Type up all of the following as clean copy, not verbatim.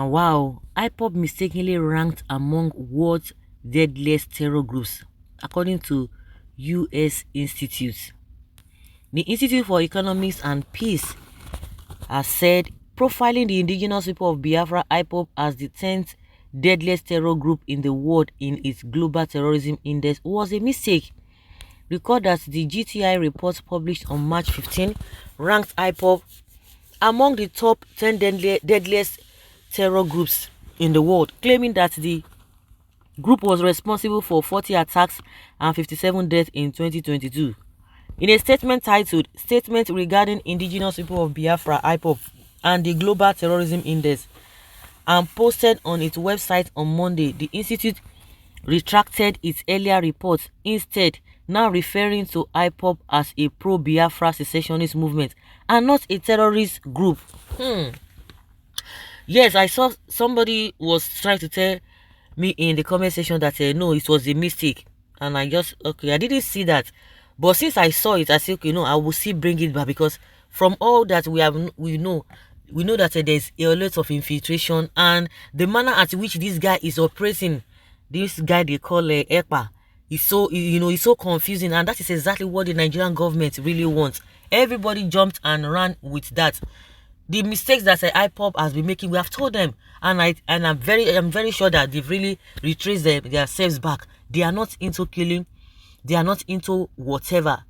Wow, Ipob mistakenly ranked among world's deadliest terror groups, according to U.S. Institute. The Institute for Economics and Peace has said profiling the indigenous people of Biafra Ipob as the 10th deadliest terror group in the world in its Global Terrorism Index was a mistake. Recall that the GTI report published on March 15 ranked Ipob among the top 10 deadliest terror groups in the world, claiming that the group was responsible for 40 attacks and 57 deaths in 2022. In a statement titled Statement Regarding Indigenous People of Biafra Ipob and the Global Terrorism Index, and posted on its website on Monday, the institute retracted its earlier report, instead now referring to Ipob as a pro-Biafra secessionist movement and not a terrorist group. Yes, I saw somebody was trying to tell me in the comment section that no, it was a mistake, and I just, okay, I didn't see that, but since I saw it, I said, okay, no, I will still bring it back, because from all that we know that there's a lot of infiltration, and the manner at which this guy is operating, this guy they call EPA, is so, it's so confusing, and that is exactly what the Nigerian government really wants. Everybody jumped and ran with that. The mistakes that Ipob has been making, we have told them, and I'm very sure that they've really retraced themselves back. They are not into killing, they are not into whatever,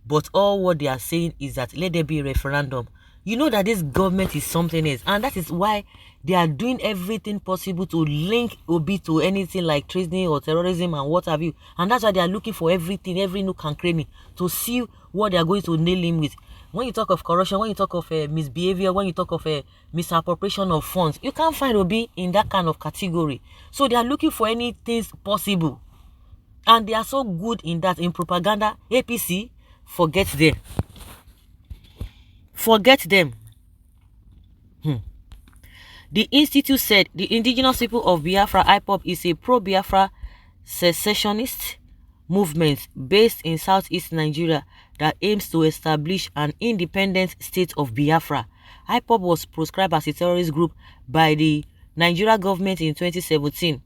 but all what they are saying is that let there be a referendum. You know that this government is something else, and that is why they are doing everything possible to link Obi to anything like treason or terrorism and what have you, and that's why they are looking for everything, every nook and cranny, to see what they are going to nail him with. When you talk of corruption, when you talk of misbehavior, when you talk of misappropriation of funds, you can't find Obi in that kind of category. So they are looking for anything possible, and they are so good in that, in propaganda. APC, forget them. Forget them. The institute said the indigenous people of Biafra Ipob is a pro-Biafra secessionist movement based in southeast Nigeria that aims to establish an independent state of Biafra. Ipob was proscribed as a terrorist group by the Nigeria government in 2017.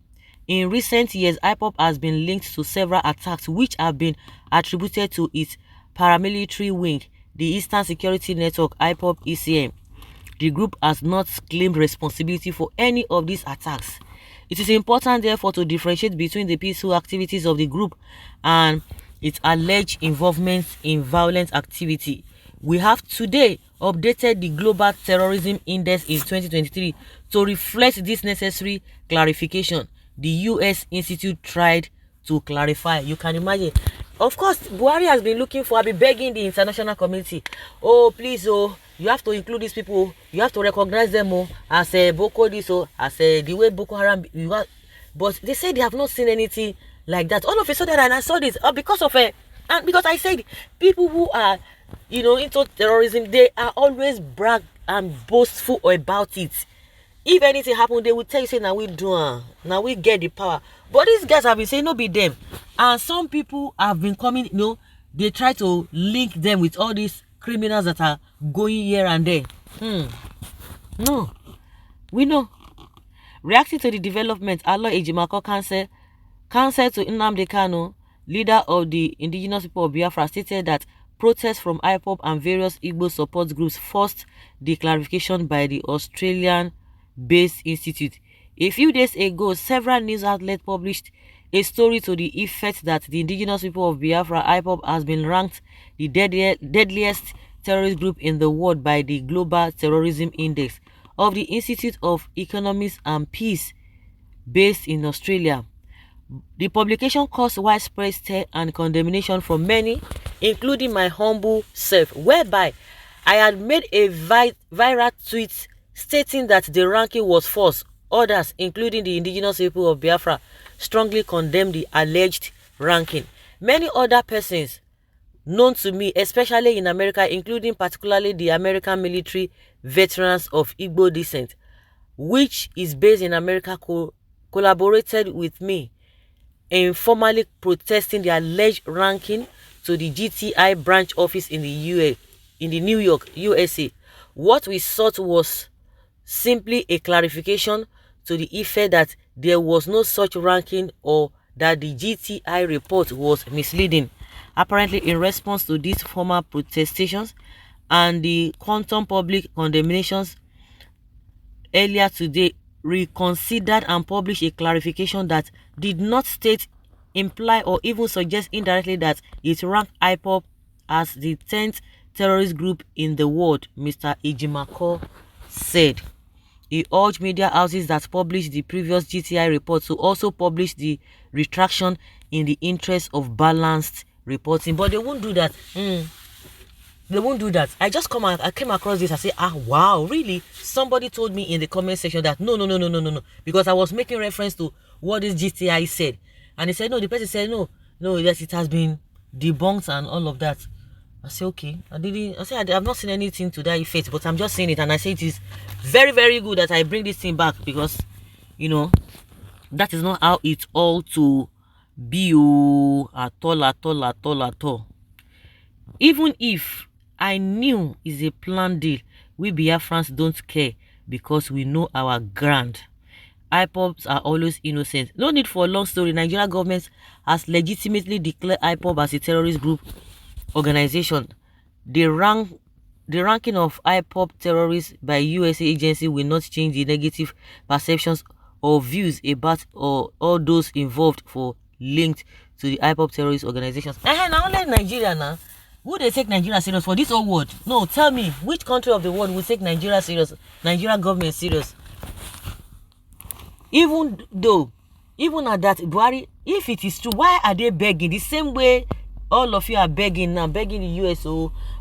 In recent years, Ipob has been linked to several attacks which have been attributed to its paramilitary wing, the Eastern Security Network Ipob ECM. The group has not claimed responsibility for any of these attacks. It is important, therefore, to differentiate between the peaceful activities of the group and its alleged involvement in violent activity. We have today updated the Global Terrorism Index in 2023 to reflect this necessary clarification. The U.S. Institute tried to clarify. You can imagine. Of course, Buhari has been looking for, I've been begging the international community, oh, please, oh, you have to include these people, you have to recognize them as Boko this, as the way Boko Haram, but they say they have not seen anything like that. All of a sudden, and I saw this because of and because I said people who are, into terrorism, they are always brag and boastful about it. If anything happened, they will tell you, say, now we do, now we get the power. But these guys have been saying, no, be them. And some people have been coming, they try to link them with all these criminals that are going here and there. No, we know. Reacting to the development, Alo Ejimako counsel to Nnamdi Kanu, leader of the indigenous people of Biafra, stated that protests from Ipob and various Igbo support groups forced the clarification by the Australian-based institute. A few days ago, several news outlets published a story to the effect that the indigenous people of Biafra Ipob has been ranked the deadliest terrorist group in the world by the Global Terrorism Index of the Institute of Economics and Peace based in Australia. The publication caused widespread stir and condemnation from many, including my humble self, whereby I had made a viral tweet stating that the ranking was false. Others, including the indigenous people of Biafra, strongly condemned the alleged ranking. Many other persons known to me, especially in America, including particularly the American military veterans of Igbo descent, which is based in America, collaborated with me in formally protesting the alleged ranking to the GTI branch office in the New York, USA. What we sought was simply a clarification to the effect that there was no such ranking or that the GTI report was misleading. Apparently, in response to these former protestations and the quantum public condemnations, earlier today reconsidered and published a clarification that did not state, imply, or even suggest indirectly that it ranked Ipob as the 10th terrorist group in the world, Mr. Ejimako said. He urged media houses that published the previous GTI report to also publish the retraction in the interest of balanced reporting. But they won't do that. They won't do that. I came across this. I say, wow, really? Somebody told me in the comment section that no. Because I was making reference to what this GTI said. And he said, no, the person said, no, yes, it has been debunked and all of that. I say, okay. I have not seen anything to that effect, but I'm just saying it. And I say it is very, very good that I bring this thing back because, that is not how it all to be at all. Even if I knew it's a planned deal, we Biafrans don't care because we know our ground. IPOBs are always innocent. No need for a long story. Nigeria government has legitimately declared IPOB as a terrorist group organization. The ranking of IPOB terrorists by USA agency will not change the negative perceptions or views about all those involved for linked to the IPOB terrorist organizations. Now only Nigeria now. Would they take Nigeria serious for this whole world? No, tell me, which country of the world will take Nigeria serious? Nigeria government serious? Even at that, Buhari, if it is true, why are they begging? The same way all of you are begging now, begging the US,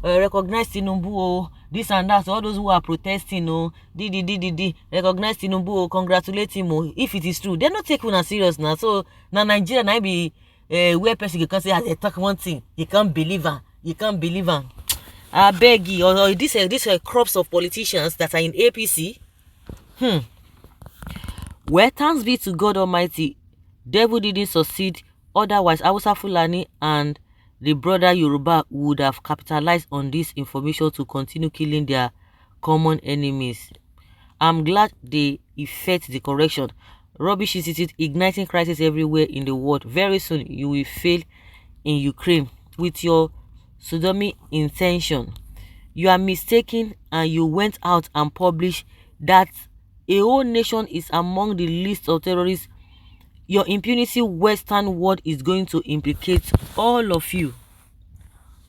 recognize Tinubu, this and that, all those who are protesting, recognize Tinubu, congratulate him, if it is true. They're not taking us serious now. So now Nigeria now be where person you can say, they talk one thing, you can't believe her. I beg you, or these crops of politicians that are in APC. Well, thanks be to God Almighty, devil didn't succeed. Otherwise, Hausa Fulani and the brother Yoruba would have capitalized on this information to continue killing their common enemies. I'm glad they effect the correction. Rubbish is igniting crisis everywhere in the world. Very soon, you will fail in Ukraine with your sodomy intention. You are mistaken, and you went out and published that a whole nation is among the list of terrorists. Your impunity Western world is going to implicate all of you.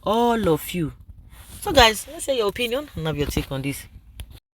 So guys, let's say your opinion and have your take on this.